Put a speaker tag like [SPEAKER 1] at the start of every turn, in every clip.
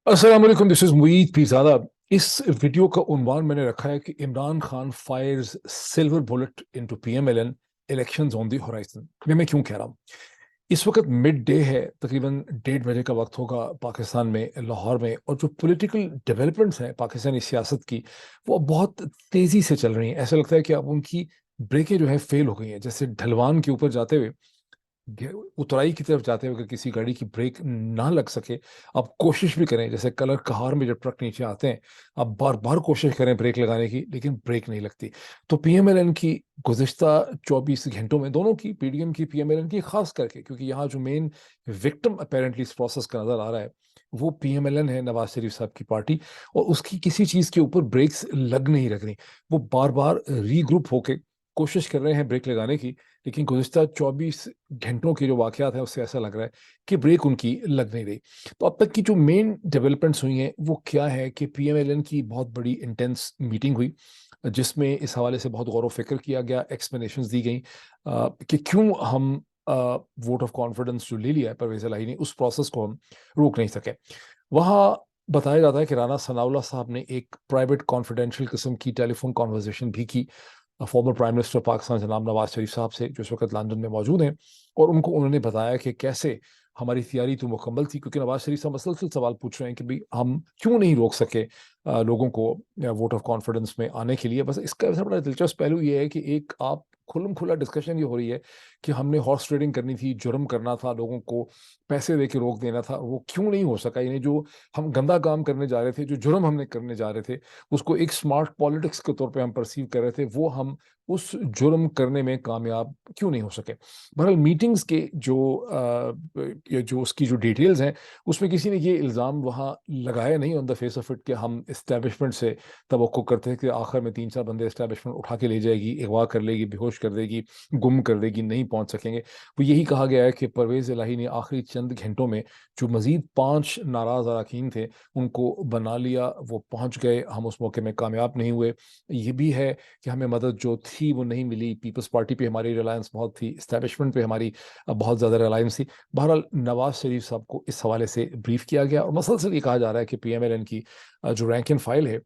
[SPEAKER 1] अस्सलाम वालेकुम, this is Moeed Pirzada. इस वीडियो का उन्वान मैंने रखा है कि Imran Khan fires silver bullet into PMLN, elections on the horizon. मैं क्यों कह रहा हूँ? इस वक्त मिड डे है, तकरीबन 1:30 का वक्त होगा पाकिस्तान में, लाहौर में, और जो पॉलिटिकल डेवलपमेंट्स हैं पाकिस्तानी सियासत की, वो अब बहुत तेज़ी से चल रही हैं। ऐसा लगता है कि अब उनकी ब्रेकें जो है फेल हो गई हैं। जैसे ढलवान के ऊपर जाते हुए, उतराई की तरफ जाते हुए अगर किसी गाड़ी की ब्रेक ना लग सके, आप कोशिश भी करें, जैसे कलर कहार में जब ट्रक नीचे आते हैं, आप बार बार कोशिश करें ब्रेक लगाने की, लेकिन ब्रेक नहीं लगती। तो पीएमएलएन की गुज़िश्ता 24 घंटों में, दोनों की, पीडीएम की, पीएमएलएन की खास करके, क्योंकि यहाँ जो मेन विक्टिम अपेरेंटली इस प्रोसेस का नजर आ रहा है, वो पीएमएलएन है, नवाज शरीफ साहब की पार्टी। और उसकी किसी चीज के ऊपर ब्रेक्स लग नहीं रही। वो बार बार रीग्रुप होके कोशिश कर रहे हैं ब्रेक लगाने की, लेकिन गुज़िश्ता 24 घंटों के जो वाक़यात हैं, उससे ऐसा लग रहा है कि ब्रेक उनकी लग नहीं रही। तो अब तक की जो मेन डेवलपमेंट्स हुई हैं, वो क्या है कि पीएमएलएन की बहुत बड़ी इंटेंस मीटिंग हुई, जिसमें इस हवाले से बहुत गौर व फ़िक्र किया गया, एक्सप्लेनेशंस दी गई कि क्यों हम वोट ऑफ कॉन्फिडेंस जो ले लिया है परवेज़ इलाही ने, उस प्रोसेस को हम रोक नहीं सके। वहाँ बताया जाता है कि राना सनाउल्लाह साहब ने एक प्राइवेट कॉन्फिडेंशियल किस्म की टेलीफ़ोन कन्वर्सेशन भी की फॉर्मर प्राइम मिनिस्टर पाकिस्तान जनाब नवाज शरीफ साहब से, जो इस वक्त लंदन में मौजूद हैं। और उनको उन्होंने बताया कि कैसे हमारी तैयारी तो मुकम्मल थी, क्योंकि नवाज शरीफ साहब मसलसल सवाल पूछ रहे हैं कि भाई हम क्यों नहीं रोक सके लोगों को वोट ऑफ कॉन्फिडेंस में आने के लिए। बस इसका वैसे बड़ा दिलचस्प पहलू ये है कि एक आप खुल्म खुला डिस्कशन ये हो रही है कि हमने हॉर्स ट्रेडिंग करनी थी, जुर्म करना था, लोगों को पैसे दे के रोक देना था, वो क्यों नहीं हो सका। यानी जो हम गंदा काम करने जा रहे थे, जो जुर्म हमने करने जा रहे थे, उसको एक स्मार्ट पॉलिटिक्स के तौर पे हम परसीव कर रहे थे, वो हम उस जुर्म करने में कामयाब क्यों नहीं हो सके। बहरहाल मीटिंग्स के जो ये जो उसकी जो डिटेल्स हैं, उसमें किसी ने ये इल्ज़ाम वहाँ लगाया नहीं on the face of it कि हम इस्टेब्लिशमेंट से तवक्को करते हैं कि आखिर में 3-4 बंदे इस्टेब्लिशमेंट उठा के ले जाएगी, अगवा कर लेगी, बेहोश कर देगी, गुम कर देगी, नहीं पहुँच सकेंगे। वो यही कहा गया है कि परवेज़ इलाही ने आखिरी चंद घंटों में जो मज़ीद 5 नाराज़ अरकान थे, उनको बना लिया, वो पहुँच गए, हम उस मौके में कामयाब नहीं हुए। ये भी है कि हमें मदद जो थी वो नहीं मिली, पीपल्स पार्टी पे हमारी रिलायंस बहुत थी, एस्टेब्लिशमेंट पे हमारी बहुत ज़्यादा रिलायंस थी। बहरहाल नवाज शरीफ साहब को इस हवाले से ब्रीफ किया गया, और मसलसल ये कहा जा रहा है कि पीएमएलएन की जो रैंक एंड फाइल है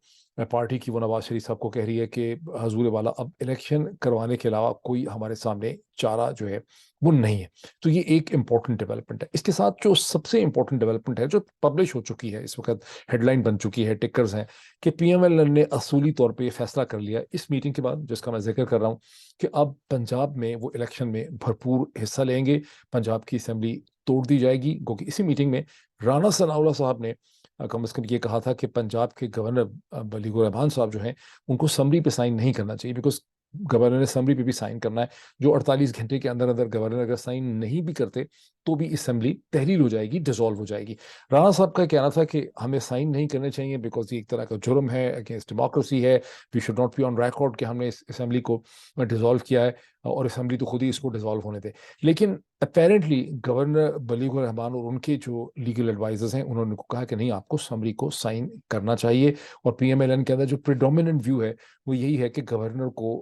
[SPEAKER 1] पार्टी की, वो नवाज शरीफ साहब को कह रही है कि हजूर वाला, अब इलेक्शन करवाने के अलावा कोई हमारे सामने चारा जो है वो नहीं है। तो ये एक इम्पॉर्टेंट डेवलपमेंट है। इसके साथ जो सबसे इम्पोर्टेंट डेवलपमेंट है, जो पब्लिश हो चुकी है इस वक्त, हेडलाइन बन चुकी है, टिकर्स हैं, कि पीएमएल ने असूली तौर पे ये फैसला कर लिया इस मीटिंग के बाद, जिसका मैं जिक्र कर रहा हूँ, कि अब पंजाब में वो इलेक्शन में भरपूर हिस्सा लेंगे। पंजाब की असेंबली तोड़ दी जाएगी, क्योंकि इसी मीटिंग में राना सनाउल्लाह साहब ने कम से कम ये कहा था कि पंजाब के गवर्नर बलीगो रहमान साहब जो हैं, उनको समरी पे साइन नहीं करना चाहिए, बिकॉज गवर्नर ने समरी पे भी साइन करना है। जो 48 घंटे के अंदर अंदर गवर्नर अगर साइन नहीं भी करते, तो भी असेंबली तहलील हो जाएगी, डिसॉल्व हो जाएगी। राणा साहब का कहना था कि हमें साइन नहीं करने चाहिए, बिकॉज ये एक तरह का जुर्म है, अगेंस्ट डेमोक्रेसी है, we should not be on record कि हमने इस असेंबली को डिसॉल्व किया है, और असेंबली तो खुद ही इसको डिसॉल्व होने दे। लेकिन अपेरेंटली गवर्नर बलीगुर रहमान और उनके जो लीगल एडवाइजर्स हैं, उन्होंने कहा कि नहीं, आपको समरी को साइन करना चाहिए। और पीएमएलएन के अंदर जो प्रिडोमिनेंट व्यू है, वो यही है कि गवर्नर को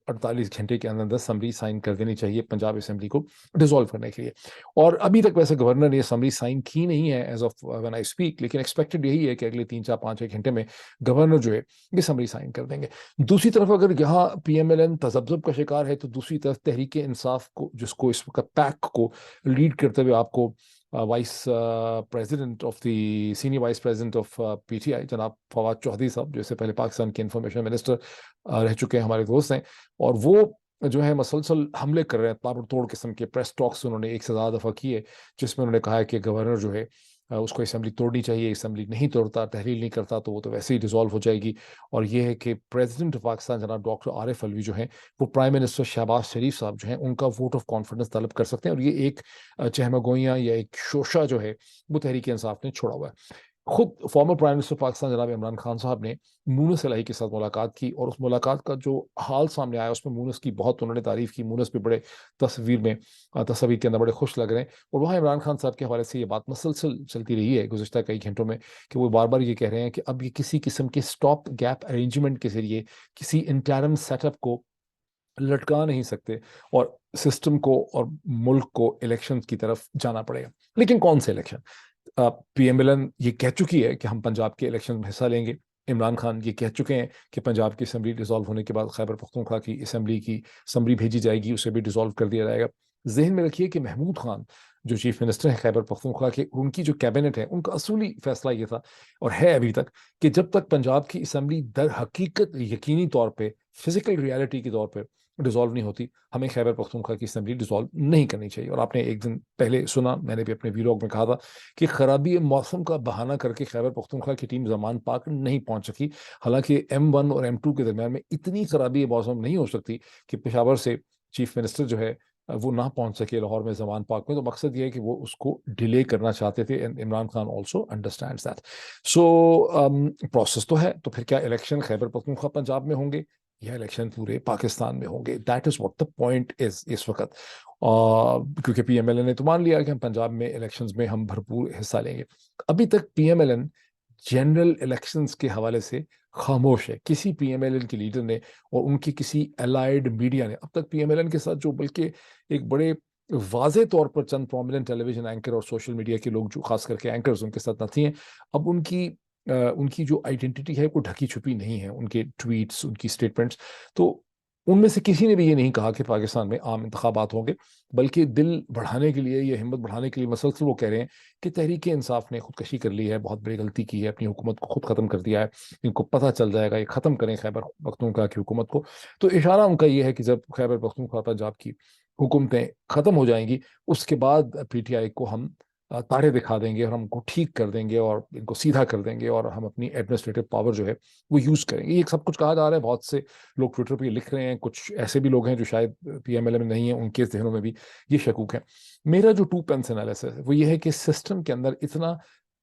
[SPEAKER 1] 48 घंटे के अंदर अंदर समरी साइन कर देनी चाहिए पंजाब असेंबली को डिसॉल्व करने के लिए। और अभी तक वैसे गवर्नर ने समरी साइन की नहीं है as of when I speak, लेकिन एक्सपेक्टेड यही है कि अगले 3-4-5 घंटे में गवर्नर जो है ये समरी साइन कर देंगे। दूसरी तरफ अगर यहाँ पीएमएलएन तजब्जुब का शिकार है, तो दूसरी तरफ तहरीक इंसाफ को, जिसको इस वक्त पैक को लीड करते हुए आपको vice president of the senior vice president of PTI जनाब फवाद चौधरी साहब, जो इससे पहले पाकिस्तान के इंफॉर्मेशन मिनिस्टर रह चुके हैं, हमारे दोस्त हैं, और वो जो है मसलसल हमले कर रहे हैं, ताबड़तोड़ किस्म के प्रेस टॉक्स उन्होंने एक से ज़्यादा दफ़ा किए, जिसमें उन्होंने कहा है कि गवर्नर जो है उसको असेंबली तोड़नी चाहिए, असेंबली नहीं तोड़ता, तहलील नहीं करता, तो वो तो वैसे ही डिसॉल्व हो जाएगी। और ये है कि प्रेसिडेंट ऑफ पाकिस्तान जनाब डॉक्टर आरिफ अलवी जो हैं, वो प्राइम मिनिस्टर शहबाज शरीफ साहब जो हैं, उनका वोट ऑफ कॉन्फिडेंस तलब कर सकते हैं। और ये एक चहमगोइयाँ या एक शोशा जो है, वो तहरीक इंसाफ ने छोड़ा हुआ है। खुद फॉर्मर प्राइम मिनिस्टर पाकिस्तान जनाब इमरान खान साहब ने मूनस इलाही के साथ मुलाकात की, और उस मुलाकात का जो हाल सामने आया, उसमें मूनस की बहुत उन्होंने तारीफ की। मूनस भी बड़े तस्वीर के अंदर बड़े खुश लग रहे हैं। और वहाँ इमरान खान साहब के हवाले से ये बात मसलसल चलती रही है गुज़िश्ता कई घंटों में, कि वो बार बार ये कह रहे हैं कि अब ये किसी किस्म के स्टॉप गैप अरेंजमेंट के जरिए किसी इंटरम सेटअप को लटका नहीं सकते, और सिस्टम को और मुल्क को इलेक्शन की तरफ जाना पड़ेगा। लेकिन कौन से election? P M L N یہ کہہ چکی ہے کہ ہم پنجاب کے الیکشن میں حصہ لیں گے. عمران خان یہ کہہ چکے ہیں کہ پنجاب کی اسمبلی ڈیزالو ہونے کے بعد خیبر پختونخوا کی اسمبلی کی سمری بھیجی جائے گی, اسے بھی ڈیزالو کر دیا جائے گا. ذہن میں رکھیے کہ محمود خان جو چیف منسٹر ہیں خیبر پختونخوا کے, ان کی جو کیبنٹ ہے, ان کا اصولی فیصلہ یہ تھا اور ہے ابھی تک کہ جب تک پنجاب کی اسمبلی در حقیقت یقینی طور پہ فزیکل ریالٹی کے طور پہ ڈیزالو نہیں ہوتی, ہمیں خیبر پختونخوا کی اسمبلی ڈیزالو نہیں کرنی چاہیے. اور آپ نے ایک دن پہلے سنا, میں نے بھی اپنے ویلاگ میں کہا تھا کہ خرابی موسم کا بہانہ کر کے خیبر پختونخوا کی ٹیم زمان پاک نہیں پہنچ سکی. حالانکہ M1 اور M2 کے درمیان میں اتنی خرابی موسم نہیں ہو سکتی کہ پشاور سے چیف منسٹر جو ہے وہ نہ پہنچ سکے لاہور میں زمان پاک میں. تو مقصد یہ ہے کہ وہ اس کو ڈیلے کرنا چاہتے تھے, and Imran Khan also understands that. So process تو ہے, تو پھر کیا الیکشن خیبر پختونخوا پنجاب میں ہوں گے یا الیکشن پورے پاکستان میں ہوں گے؟ That is what the point is اس وقت. کیونکہ پی ایم ایل این نے تو مان لیا کہ ہم پنجاب میں الیکشنز میں ہم بھرپور حصہ لیں گے. ابھی تک P M L N general elections کے حوالے سے خاموش ہے. کسی پی ایم ایل این کے لیڈر نے اور ان کی کسی الائیڈ میڈیا نے اب تک پی ایم ایل این کے ساتھ, جو بلکہ ایک بڑے واضح طور پر چند پرومیننٹ ٹیلی ویژن اینکر اور سوشل میڈیا کے لوگ جو خاص کر کے اینکرز ان کے ساتھ نہ تھی ہیں, اب ان کی جو آئیڈینٹی ہے وہ ڈھکی چھپی نہیں ہے. ان کے ٹویٹس, ان کی اسٹیٹمنٹس, تو ان میں سے کسی نے بھی یہ نہیں کہا کہ پاکستان میں عام انتخابات ہوں گے, بلکہ دل بڑھانے کے لیے یا ہمت بڑھانے کے لیے مسلسل وہ کہہ رہے ہیں کہ تحریک انصاف نے خودکشی کر لی ہے, بہت بڑی غلطی کی ہے, اپنی حکومت کو خود ختم کر دیا ہے, ان کو پتہ چل جائے گا, یہ ختم کریں خیبر پختونخوا کی حکومت کو. تو اشارہ ان کا یہ ہے کہ جب خیبر پختونخوا پنجاب کی حکومتیں ختم ہو جائیں گی, اس کے بعد پی ٹی آئی کو ہم تارے دکھا دیں گے اور ہم کو ٹھیک کر دیں گے اور ان کو سیدھا کر دیں گے, اور ہم اپنی ایڈمنسٹریٹو پاور جو ہے وہ یوز کریں گے. یہ سب کچھ کہا جا رہا ہے, بہت سے لوگ ٹویٹر پہ لکھ رہے ہیں, کچھ ایسے بھی لوگ ہیں جو شاید پی ایم ایل میں نہیں ہیں, ان کے ذہنوں میں بھی یہ شکوک ہے. میرا جو 2 پینس انالیسس ہے وہ یہ ہے کہ سسٹم کے اندر اتنا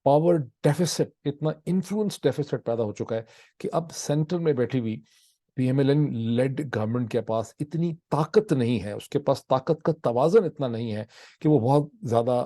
[SPEAKER 1] پاور ڈیفیسٹ, اتنا انفلوئنس ڈیفیسٹ پیدا ہو چکا ہے کہ اب سینٹر میں بیٹھی ہوئی P M L N led government کے پاس اتنی طاقت نہیں ہے, اس کے پاس طاقت کا توازن اتنا نہیں ہے کہ وہ بہت زیادہ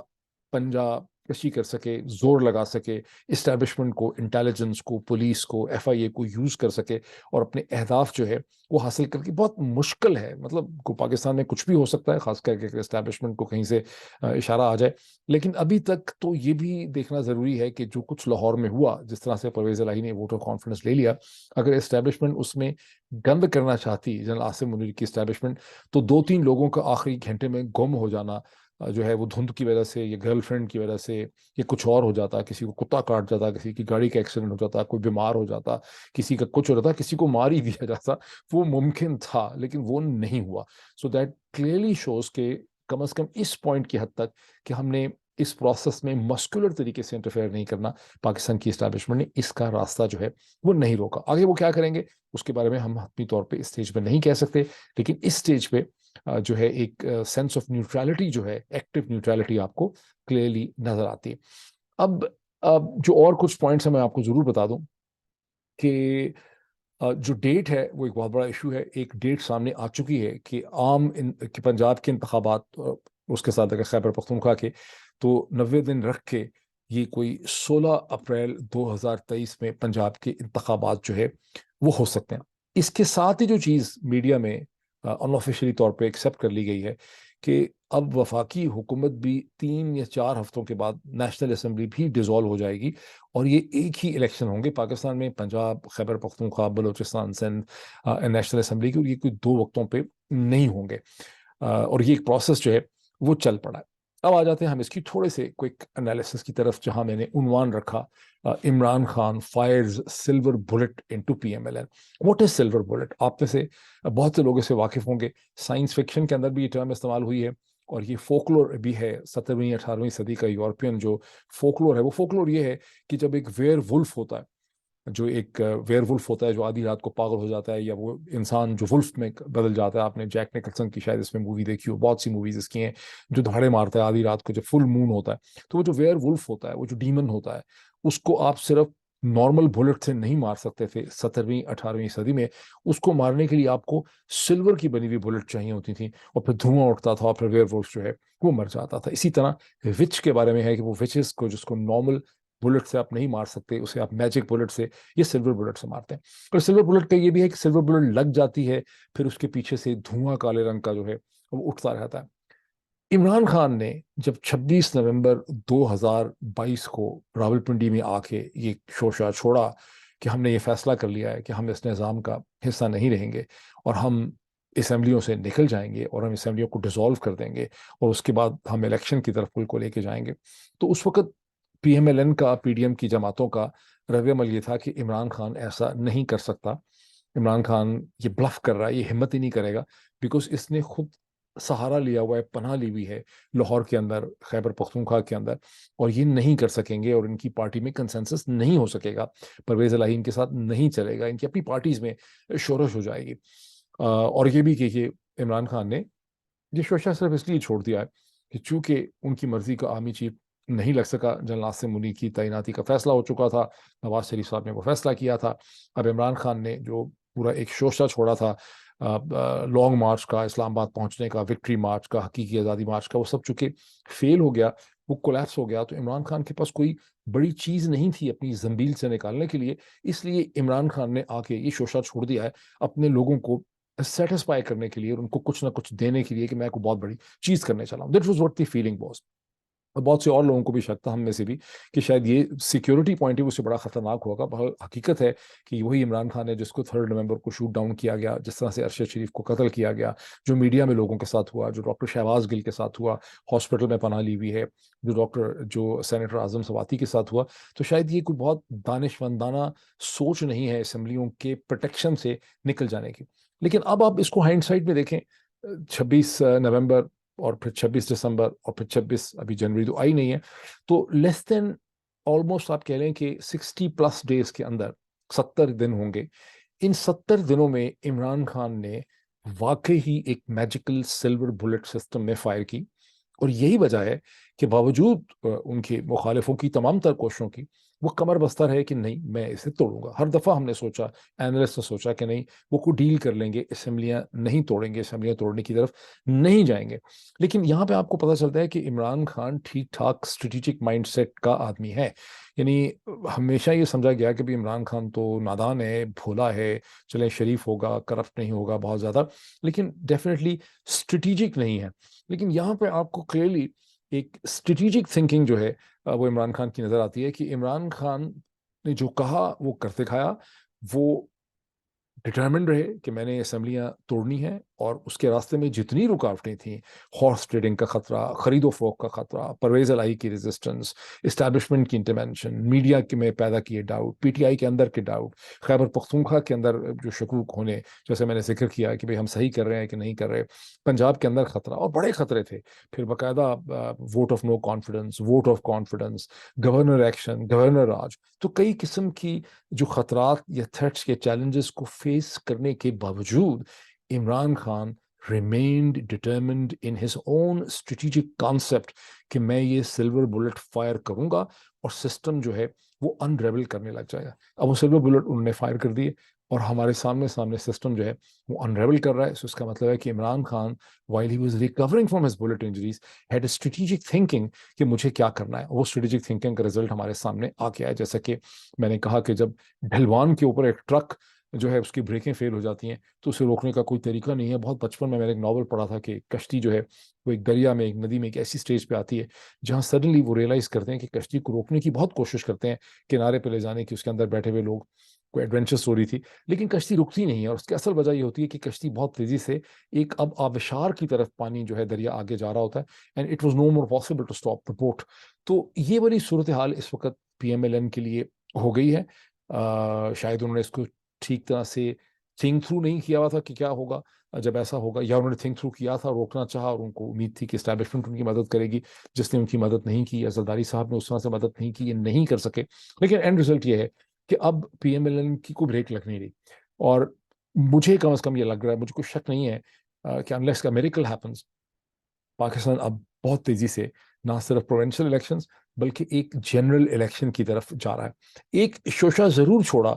[SPEAKER 1] پنجہ کشی کر سکے, زور لگا سکے, اسٹیبلشمنٹ کو, انٹیلیجنس کو, پولیس کو, ایف آئی اے کو یوز کر سکے اور اپنے اہداف جو ہے وہ حاصل کر کے. بہت مشکل ہے, مطلب پاکستان میں کچھ بھی ہو سکتا ہے, خاص کر کے اسٹیبلشمنٹ کو کہیں سے اشارہ آ جائے. لیکن ابھی تک تو یہ بھی دیکھنا ضروری ہے کہ جو کچھ لاہور میں ہوا, جس طرح سے پرویز الہی نے ووٹ آف کانفیڈنس لے لیا, اگر اسٹیبلشمنٹ اس میں گند کرنا چاہتی, جنرل عاصم منیر کی اسٹیبلشمنٹ, تو 2-3 لوگوں کا آخری گھنٹے میں گم ہو جانا جو ہے وہ دھند کی وجہ سے یا گرل فرینڈ کی وجہ سے یا کچھ اور ہو جاتا, کسی کو کتا کاٹ جاتا, کسی کی گاڑی کا ایکسیڈنٹ ہو جاتا, کوئی بیمار ہو جاتا, کسی کا کچھ ہو جاتا, کسی کو مار ہی دیا جاتا, وہ ممکن تھا لیکن وہ نہیں ہوا. سو دیٹ کلیئرلی شوز کہ کم از کم اس پوائنٹ کی حد تک کہ ہم نے اس پروسیس میں مسکولر طریقے سے انٹرفیئر نہیں کرنا, پاکستان کی اسٹیبلشمنٹ نے اس کا راستہ جو ہے وہ نہیں روکا. آگے وہ کیا کریں گے اس کے بارے میں ہم حتمی طور پہ اس اسٹیج پہ نہیں کہہ سکتے, لیکن اس اسٹیج پہ جو ہے ایک سینس آف نیوٹرالٹی جو ہے, ایکٹیو نیوٹرالٹی آپ کو کلیئرلی نظر آتی ہے. اب جو اور کچھ پوائنٹس ہیں میں آپ کو ضرور بتا دوں کہ جو ڈیٹ ہے وہ ایک بہت بڑا ایشو ہے. ایک ڈیٹ سامنے آ چکی ہے کہ کہ پنجاب کے انتخابات, اس کے ساتھ اگر خیبر پختونخوا کے, تو 90 دن رکھ کے یہ کوئی 16 اپریل 2023 میں پنجاب کے انتخابات جو ہے وہ ہو سکتے ہیں. اس کے ساتھ ہی جو چیز میڈیا میں ان آفیشلی طور پہ ایکسیپٹ کر لی گئی ہے کہ اب وفاقی حکومت بھی 3 یا 4 ہفتوں کے بعد نیشنل اسمبلی بھی ڈیزالو ہو جائے گی, اور یہ ایک ہی الیکشن ہوں گے پاکستان میں, پنجاب, خیبر پختونخوا, بلوچستان, سندھ نیشنل اسمبلی کے, اور یہ کوئی 2 وقتوں پہ نہیں ہوں گے, اور یہ ایک پروسیس جو ہے وہ چل پڑا ہے. اب آ جاتے ہیں ہم اس کی تھوڑے سے کوئک انالیسس کی طرف, جہاں میں نے عنوان رکھا Imran Khan fires silver bullet into P M L N. What is silver bullet? آپ میں سے بہت سے لوگ اس سے واقف ہوں گے. سائنس فکشن کے اندر بھی یہ ٹرم استعمال ہوئی ہے, اور یہ فولکلور بھی ہے. 17ویں 18ویں صدی کا یورپین جو فولکلور ہے, وہ فولکلور یہ ہے کہ جب ایک ویئر ولف ہوتا ہے, جو آدھی رات کو پاگل ہو جاتا ہے, یا وہ انسان جو ولف میں بدل جاتا ہے. آپ نے جیک نکلسن کی شاید اس میں مووی دیکھی ہو, بہت سی موویز اس کی ہیں, جو دھاڑے مارتا ہے آدھی رات کو جب فل مون ہوتا ہے. تو وہ جو ویئر ولف ہوتا ہے, وہ جو ڈیمن ہوتا ہے, اس کو آپ صرف نارمل بلٹ سے نہیں مار سکتے تھے 17ویں 18ویں صدی میں. اس کو مارنے کے لیے آپ کو سلور کی بنی ہوئی بلٹ چاہیے ہوتی تھیں, اور پھر دھواں اٹھتا تھا, اور پھر ویئر ولف جو ہے وہ مر جاتا تھا. اسی طرح وچ کے بارے میں ہے کہ وہ وچز کو, جس کو نارمل بلٹ سے آپ نہیں مار سکتے, اسے آپ میجک بلٹ سے, یہ سلور بلٹ سے مارتے ہیں. اور سلور بلٹ کا یہ بھی ہے کہ سلور بلٹ لگ جاتی ہے, پھر اس کے پیچھے سے دھواں کالے رنگ کا جو ہے وہ اٹھتا رہتا ہے. इमरान खान ने जब 26 नवंबर 2022 को रावलपिंडी में आके ये शोशा छोड़ा कि हमने ये फैसला कर लिया है कि हम इस निज़ाम का हिस्सा नहीं रहेंगे और हम असम्बलियों से निकल जाएंगे और हम असम्बलियों को डिसॉल्व कर देंगे और उसके बाद हम इलेक्शन की तरफ मुल्क को लेके जाएंगे, तो उस वक्त PMLN का, PDM की जमातों का रद्द-ए-अमल ये था कि इमरान खान ऐसा नहीं कर सकता, इमरान खान ये ब्लफ कर रहा है, ये हिम्मत ही नहीं करेगा, बिकॉज इसने खुद सहारा लिया हुआ है, पनाह ली हुई है लाहौर के अंदर, खैबर पख्तूनख्वा के अंदर, और ये नहीं कर सकेंगे और इनकी पार्टी में कंसेंसस नहीं हो सकेगा, परवेज़ इलाही इनके साथ नहीं चलेगा, इनकी अपनी पार्टीज में शोरश हो जाएगी। और ये भी कि इमरान खान ने ये शोशा सिर्फ इसलिए छोड़ दिया है कि चूंकि उनकी मर्जी का आर्मी चीफ नहीं लग सका, जनरल नासिम मुनी की तैनाती का फैसला हो चुका था, नवाज शरीफ साहब ने वो फैसला किया था, अब इमरान खान ने जो पूरा एक शोशा छोड़ा था लॉन्ग मार्च का, इस्लामाबाद पहुंचने का, विक्ट्री मार्च का, हकीकी आज़ादी मार्च का, वो सब चूंकि फेल हो गया, वो कोलैप्स हो गया, तो इमरान खान के पास कोई बड़ी चीज़ नहीं थी अपनी जंबील से निकालने के लिए, इसलिए इमरान खान ने आके ये शोशा छोड़ दिया है अपने लोगों को सेटिस्फाई करने के लिए और उनको कुछ ना कुछ देने के लिए कि मैं कोई बहुत बड़ी चीज़ करने चला हूँ। That was what the feeling was. और बहुत से और लोगों को भी शक था, हम में से भी, कि शायद ये सिक्योरिटी पॉइंट ऑफ व्यू से बड़ा खतरनाक होगा, पर हकीकत है कि वही इमरान खान है जिसको 3 नवंबर को शूट डाउन किया गया, जिस तरह से अरशद शरीफ को कत्ल किया गया, जो मीडिया में लोगों के साथ हुआ, जो डॉक्टर शहबाज गिल के साथ हुआ, हॉस्पिटल में पनाह ली हुई है, जो सेनेटर आजम सवाती के साथ हुआ, तो शायद ये कोई बहुत दानिशमंदाना सोच नहीं है असम्बलियों के प्रोटेक्शन से निकल जाने की। लेकिन अब आप इसको हाइंडसाइट में देखें, 26 नवंबर और फिर 26 दिसंबर और फिर 26, अभी जनवरी तो आई नहीं है, तो लेस देन ऑलमोस्ट आप कह लें कि 60+ डेज के अंदर 70 दिन होंगे। इन 70 दिनों में इमरान खान ने वाकई ही एक मैजिकल सिल्वर बुलेट सिस्टम में फायर की, और यही वजह है कि बावजूद उनके मुखालिफों की तमाम तर कोशिशों की, वो कमर बस्तर है कि नहीं मैं इसे तोड़ूंगा। हर दफ़ा हमने सोचा, एनालिस्ट ने सोचा कि नहीं वो को डील कर लेंगे, असम्बलियाँ नहीं तोड़ेंगे, असम्बलियाँ तोड़ने की तरफ नहीं जाएंगे। लेकिन यहाँ पे आपको पता चलता है कि इमरान खान ठीक ठाक स्ट्रेटेजिक माइंडसेट का आदमी है। यानी हमेशा ये समझा गया कि भी इमरान खान तो नादान है, भोला है, चले शरीफ होगा, करप्ट नहीं होगा बहुत ज़्यादा, लेकिन डेफिनेटली स्ट्रेटेजिक नहीं है। लेकिन यहाँ पे आपको क्लियरली एक स्ट्रेटेजिक थिंकिंग जो है वो इमरान खान की नज़र आती है कि इमरान खान ने जो कहा वो करते खाया, वो डिटरमिन्ड रहे कि मैंने असम्बलियाँ तोड़नी हैं, और उसके रास्ते में जितनी रुकावटें थीं, हॉर्स ट्रेडिंग का खतरा, खरीदो फरोख्त का खतरा, परवेज़ इलाही की रेजिस्टेंस, इस्टेब्लिशमेंट की इंटरवेंशन, मीडिया के में पैदा किए डाउट, PTI के अंदर के डाउट, खैबर पख्तूनख्वा के अंदर जो शकूक होने, जैसे मैंने जिक्र किया कि भाई हम सही कर रहे हैं कि नहीं कर रहे, पंजाब के अंदर खतरा, और बड़े खतरे थे, फिर बाकायदा vote of no confidence, vote of confidence, governor action, governor राज, तो कई किस्म की जो खतरात या थ्रेट्स के चैलेंजेस को फेस करने के बावजूद Imran Khan remained determined in his own strategic concept कि मैं ये सिल्वर बुलेट फायर करूंगा और सिस्टम जो है वो अनरेबल करने लग जाएगा। अब वो सिल्वर बुलेट उन्होंने फायर कर दिए और हमारे सामने सामने सिस्टम जो है वो अनरेबल कर रहा है। सो इसका मतलब है कि Imran Khan while he was recovering from his bullet injuries had a strategic thinking कि मुझे क्या करना है। वो स्ट्रेटेजिक थिंकिंग का रिजल्ट हमारे सामने आ गया है। जैसा कि मैंने कहा कि जब ढलवान के ऊपर एक ट्रक जो है उसकी ब्रेकें फेल हो जाती हैं तो उसे रोकने का कोई तरीका नहीं है। बहुत बचपन में मैंने एक नॉवल पढ़ा था कि कश्ती जो है वो एक दरिया में, एक नदी में एक ऐसी स्टेज पे आती है जहाँ सडनली वो रियलाइज करते हैं कि कश्ती को रोकने की बहुत कोशिश करते हैं, किनारे पे ले जाने की, उसके अंदर बैठे हुए लोग, कोई एडवेंचर स्टोरी थी, लेकिन कश्ती रुकती नहीं है। और उसकी असल वजह ये होती है कि कश्ती बहुत तेजी से एक अब आबशार की तरफ, पानी जो है दरिया आगे जा रहा होता है, and it was no more possible to stop the boat. तो ये वाली सूरत हाल इस वक्त PMLN के लिए हो गई है। शायद उन्होंने इसको ठीक तरह से थिंक थ्रू नहीं किया हुआ था कि क्या होगा जब ऐसा होगा, या उन्होंने थिंक थ्रू किया था, रोकना चाहा और उनको उम्मीद थी कि एस्टैब्लिशमेंट उनकी मदद करेगी, जिसने उनकी मदद नहीं की, या जरदारी साहब ने उस तरह से मदद नहीं की, ये नहीं कर सके। लेकिन एंड रिजल्ट ये है कि अब PMLN की कोई ब्रेक लग नहीं रही, और मुझे कम से कम ये लग रहा है, मुझे कोई शक नहीं है कि अनलेस का मेरिकल हैपन्स, पाकिस्तान अब बहुत तेजी से ना सिर्फ प्रोविंशियल इलेक्शंस بلکہ ایک جنرل الیکشن کی طرف جا رہا ہے۔ ایک شوشہ ضرور چھوڑا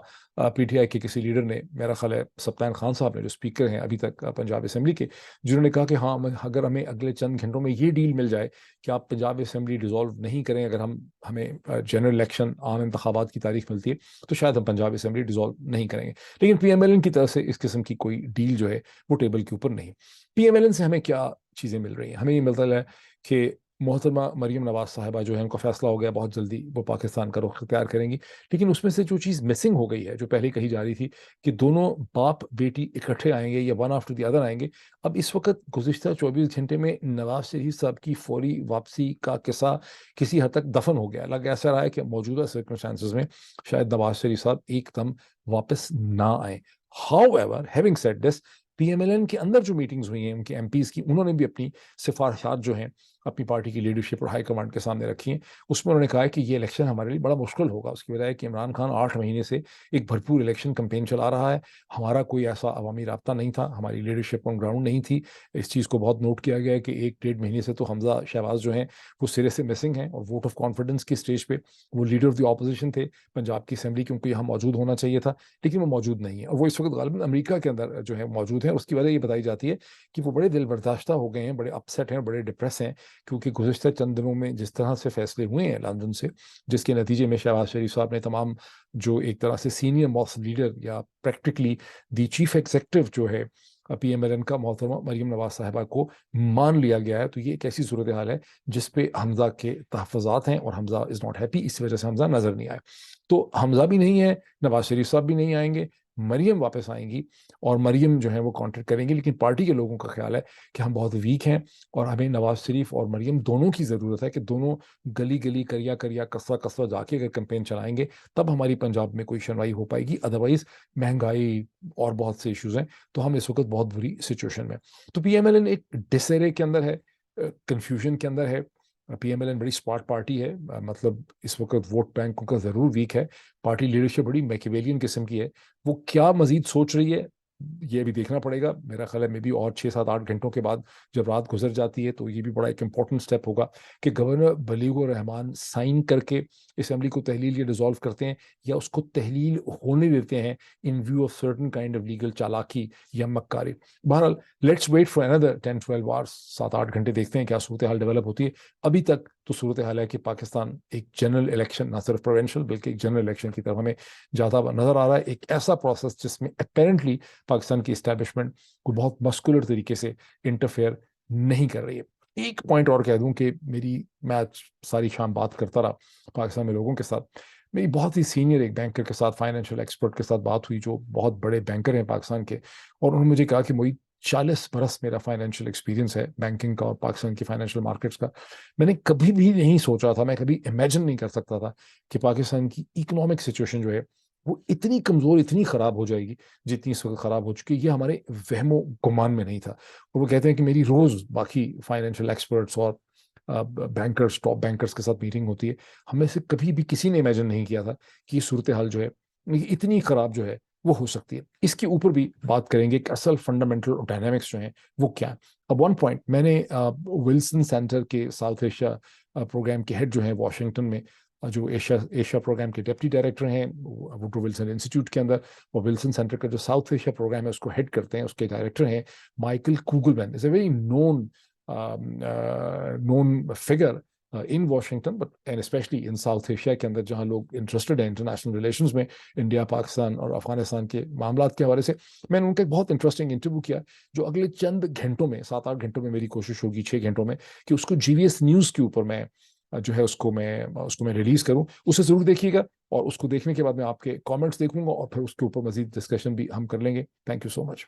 [SPEAKER 1] پی ٹی آئی کے کسی لیڈر نے، میرا خیال ہے سبطین خان صاحب نے، جو اسپیکر ہیں ابھی تک پنجاب اسمبلی کے، جنہوں نے کہا کہ ہاں اگر ہمیں اگلے چند گھنٹوں میں یہ ڈیل مل جائے کہ آپ پنجاب اسمبلی ڈیزالو نہیں کریں، اگر ہمیں جنرل الیکشن عام انتخابات کی تاریخ ملتی ہے تو شاید ہم پنجاب اسمبلی ڈیزالو نہیں کریں گے۔ لیکن پی ایم ایل این کی طرف سے اس قسم کی کوئی ڈیل جو ہے وہ ٹیبل کے اوپر نہیں۔ پی ایم ایل این سے ہمیں کیا چیزیں مل رہی ہیں؟ ہمیں یہ ملتا ہے کہ محترمہ مریم نواز صاحبہ جو ہے، ان کا فیصلہ ہو گیا بہت جلدی وہ پاکستان کا رخ اختیار کریں گی، لیکن اس میں سے جو چیز مسنگ ہو گئی ہے، جو پہلے کہی جا رہی تھی کہ دونوں باپ بیٹی اکٹھے آئیں گے یا ون آفٹر دی ادر آئیں گے، اب اس وقت گزشتہ 24 گھنٹے میں نواز شریف صاحب کی فوری واپسی کا قصہ کسی حد تک دفن ہو گیا۔ لگ ایسا رہا ہے کہ موجودہ سرکمسٹانسز میں شاید نواز شریف صاحب ایک دم واپس نہ آئیں۔ However having said this, P M L N کے اندر جو میٹنگز ہوئی ہیں ان کے ایم پیز کی، انہوں نے بھی اپنی سفارشات جو ہیں اپنی پارٹی کی لیڈرشپ اور ہائی کمانڈ کے سامنے رکھی ہیں۔ اس میں انہوں نے کہا ہے کہ یہ الیکشن ہمارے لیے بڑا مشکل ہوگا، اس کی وجہ ہے کہ عمران خان 8 مہینے سے ایک بھرپور الیکشن کمپین چلا رہا ہے، ہمارا کوئی ایسا عوامی رابطہ نہیں تھا، ہماری لیڈرشپ آن گراؤنڈ نہیں تھی۔ اس چیز کو بہت نوٹ کیا گیا ہے کہ 1 ڈیڑھ مہینے سے تو حمزہ شہباز جو ہیں وہ سرے سے مسنگ ہیں، اور ووٹ آف کانفیڈنس کی اسٹیج پہ وہ لیڈر آف دی اپوزیشن تھے پنجاب کی اسمبلی، کیونکہ یہاں موجود ہونا چاہیے تھا، لیکن وہ موجود نہیں ہے، اور وہ اس وقت غالباً امریکہ کے اندر جو ہے موجود ہیں۔ اس کی وجہ یہ بتائی جاتی ہے کہ وہ بڑے دل برداشتہ ہو گئے ہیں، بڑے اپسیٹ ہیں، بڑے ڈپریس ہیں، کیونکہ گزشتہ چند دنوں میں جس طرح سے فیصلے ہوئے ہیں لندن سے، جس کے نتیجے میں شہباز شریف صاحب نے تمام جو ایک طرح سے سینئر موسٹ لیڈر یا پریکٹیکلی دی چیف ایگزیکٹو جو ہے پی ایم ایل این کا، محترمہ مریم نواز صاحبہ کو مان لیا گیا ہے، تو یہ ایک ایسی صورتحال ہے جس پہ حمزہ کے تحفظات ہیں، اور حمزہ از ناٹ ہیپی، اس وجہ سے حمزہ نظر نہیں آئے۔ تو حمزہ بھی نہیں ہے، نواز شریف صاحب بھی نہیں آئیں گے، مریم واپس آئیں گی، اور مریم جو ہے وہ کانٹیکٹ کریں گی، لیکن پارٹی کے لوگوں کا خیال ہے کہ ہم بہت ویک ہیں، اور ہمیں نواز شریف اور مریم دونوں کی ضرورت ہے، کہ دونوں گلی گلی کریا کریا کسرہ کسرہ جا کے اگر کمپین چلائیں گے تب ہماری پنجاب میں کوئی سنوائی ہو پائے گی، ادروائز مہنگائی اور بہت سے ایشوز ہیں، تو ہم اس وقت بہت بری سچویشن میں۔ تو پی ایم ایل این ایک ڈسرے کے اندر ہے، کنفیوژن کے اندر ہے۔ پی ایم ایل این بڑی اسمارٹ پارٹی ہے، مطلب اس وقت ووٹ بینک کا ضرور ویک ہے، پارٹی لیڈرشپ بڑی میکیویلین قسم کی ہے، وہ کیا مزید سوچ رہی ہے یہ بھی دیکھنا پڑے گا۔ میرا خیال ہے میں بھی اور 6 7 8 گھنٹوں کے بعد جب رات گزر جاتی ہے تو یہ بھی بڑا ایک امپورٹنٹ سٹیپ ہوگا کہ گورنر بلیغ الرحمان سائن کر کے اسمبلی کو تحلیل یا ڈیزالو کرتے ہیں، یا اس کو تحلیل ہونے دیتے ہیں in view of certain kind of legal چالاکی یا مکاری۔ بہرحال لیٹس ویٹ فار اندر 10 12 آورس، 7 8 گھنٹے دیکھتے ہیں کیا صورتحال ڈیولپ ہوتی ہے۔ ابھی تک تو صورتحال ہے کہ پاکستان ایک جنرل الیکشن، نہ صرف پروونشل بلکہ ایک جنرل الیکشن کی طرف ہمیں جاتا ہوا نظر آ رہا ہے، ایک ایسا پروسیس جس میں اپیرنٹلی پاکستان کی اسٹیبلشمنٹ کو بہت مسکولر طریقے سے انٹرفیئر نہیں کر رہی ہے۔ ایک پوائنٹ اور کہہ دوں کہ میں آج ساری شام بات کرتا رہا پاکستان میں لوگوں کے ساتھ، میری بہت ہی سینئر ایک بینکر کے ساتھ، فائنینشیل ایکسپرٹ کے ساتھ بات ہوئی جو بہت بڑے بینکر ہیں پاکستان کے، اور انہوں نے مجھے کہا کہ محیط 40 برس میرا فائنینشیل ایکسپیرینس ہے بینکنگ کا اور پاکستان کی فائنینشیل مارکیٹس کا، میں نے کبھی بھی نہیں سوچا تھا، میں کبھی امیجن نہیں کر سکتا تھا کہ پاکستان کی اکنامک سچویشن جو ہے وہ اتنی کمزور، اتنی خراب ہو جائے گی جتنی اس وقت خراب ہو چکی ہے، یہ ہمارے وہم و گمان میں نہیں تھا۔ اور وہ کہتے ہیں کہ میری روز باقی فائنینشیل ایکسپرٹس اور بینکرز، ٹاپ بینکرز کے ساتھ میٹنگ ہوتی ہے، ہمیں سے کبھی بھی کسی نے امیجن نہیں کیا تھا کہ یہ صورتحال جو ہے اتنی خراب جو ہے وہ ہو سکتی ہے۔ اس کے اوپر بھی بات کریں گے کہ اصل فنڈامنٹل ڈائنامکس جو ہیں وہ کیا ہیں۔ اب ون پوائنٹ، میں نے ولسن سینٹر کے ساؤتھ ایشیا پروگرام کے ہیڈ جو ہیں واشنگٹن میں، جو ایشیا پروگرام کے ڈپٹی ڈائریکٹر ہیں ووڈرو ولسن انسٹیٹیوٹ کے اندر، اور ولسن سینٹر کا جو ساؤتھ ایشیا پروگرام ہے اس کو ہیڈ کرتے ہیں، اس کے ڈائریکٹر ہیں Michael Kugelman, is a very known figure in Washington but and especially in South Asia کے اندر، جہاں لوگ انٹرسٹڈ ہیں انٹرنیشنل ریلیشنز میں، انڈیا پاکستان اور افغانستان کے معاملات کے حوالے سے۔ میں نے ان کا ایک بہت انٹرسٹنگ انٹرویو کیا جو اگلے چند گھنٹوں میں، 7 8 گھنٹوں میں میری کوشش ہوگی 6 گھنٹوں میں کہ اس کو جی وی ایس نیوز کے اوپر میں جو ہے اس کو میں ریلیز کروں، اسے ضرور دیکھیے گا، اور اس کو دیکھنے کے بعد میں آپ کے کامنٹس دیکھوں گا، اور پھر اس کے اوپر مزید ڈسکشن بھی ہم کر لیں گے۔ Thank you so much.